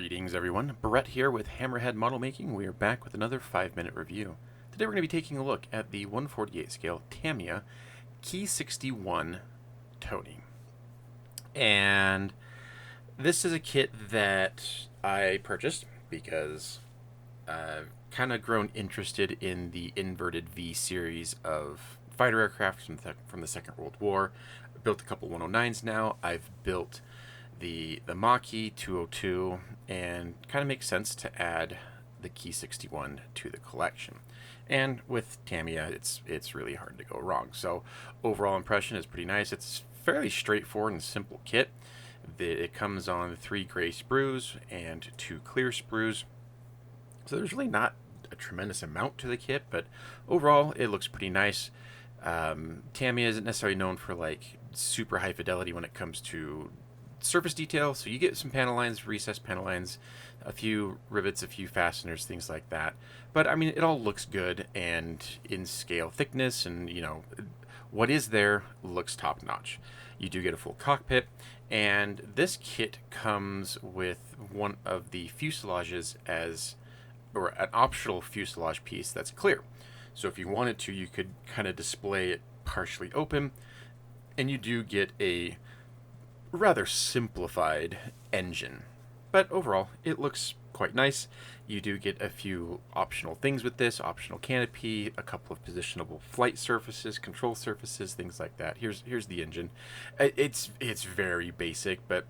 Greetings everyone, Brett here with Hammerhead Model Making. We are back with another 5-minute review. Today we're going to be taking a look at the 1/48 scale Tamiya Ki-61 toning. And this is a kit that I purchased because I've kind of grown interested in the inverted V series of fighter aircraft from the Second World War. I've built a couple 109s now. I've built the Maki 202, and kind of makes sense to add the Ki-61 to the collection. And with Tamiya, it's really hard to go wrong. So overall impression is pretty nice. It's fairly straightforward and simple kit. It comes on 3 gray sprues and 2 clear sprues. So there's really not a tremendous amount to the kit, but overall it looks pretty nice. Tamiya isn't necessarily known for like super high fidelity when it comes to surface detail, so you get some panel lines, recessed panel lines, a few rivets, a few fasteners, things like that. But I mean, it all looks good, and in scale thickness, and you know, what is there looks top notch. You do get a full cockpit, and this kit comes with one of the fuselages or an optional fuselage piece that's clear. So if you wanted to, you could kind of display it partially open, and you do get a rather simplified engine, but overall it looks quite nice. You do get a few optional things with this: optional canopy, a couple of positionable flight surfaces, control surfaces, things like that. Here's the engine. It's very basic, but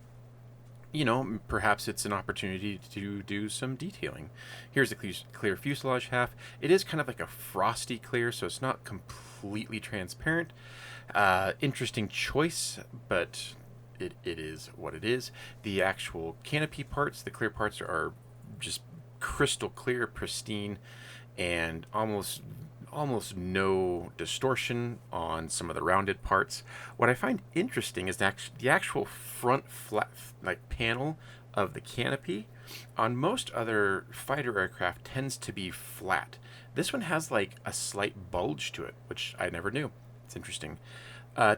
you know, perhaps it's an opportunity to do some detailing. Here's the clear fuselage half. It is kind of like a frosty clear, so it's not completely transparent. Interesting choice, but it is what it is. The actual canopy parts, the clear parts, are just crystal clear, pristine, and almost no distortion on some of the rounded parts. What I find interesting is that the actual front flat panel of the canopy on most other fighter aircraft tends to be flat. This one has like a slight bulge to it, which I never knew. It's interesting.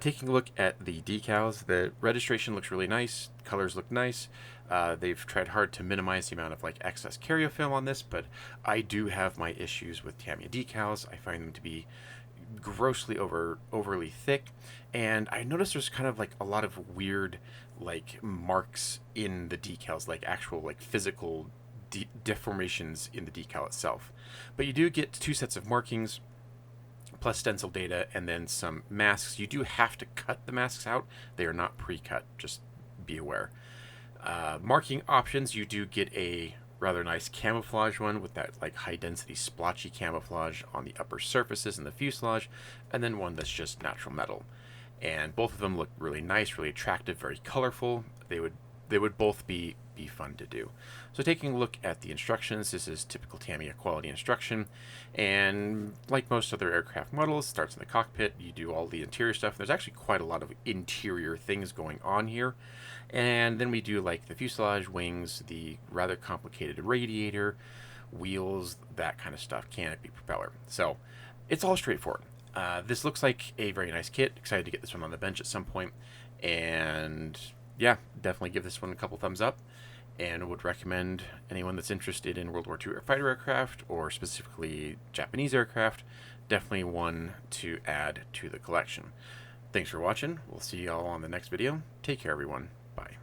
Taking a look at the decals, the registration looks really nice. Colors look nice. They've tried hard to minimize the amount of like excess carrier film on this, but I do have my issues with Tamiya decals. I find them to be grossly overly thick, and I noticed there's kind of like a lot of weird like marks in the decals, like actual like physical deformations in the decal itself. But you do get 2 sets of markings plus stencil data, and then some masks. You do have to cut the masks out. They are not pre-cut, just be aware. Marking options, you do get a rather nice camouflage one with that like high density splotchy camouflage on the upper surfaces and the fuselage, and then one that's just natural metal. And both of them look really nice, really attractive, very colorful. They would both be fun to do. So taking a look at the instructions, this is typical Tamiya quality instruction, and like most other aircraft models, starts in the cockpit. You do all the interior stuff. There's actually quite a lot of interior things going on here, and then we do like the fuselage, wings, the rather complicated radiator, wheels, that kind of stuff, canopy, propeller. So it's all straightforward. This looks like a very nice kit. Excited to get this one on the bench at some point, and yeah, definitely give this one a couple thumbs up, and would recommend anyone that's interested in World War II fighter aircraft, or specifically Japanese aircraft, definitely one to add to the collection. Thanks for watching. We'll see you all on the next video. Take care, everyone. Bye.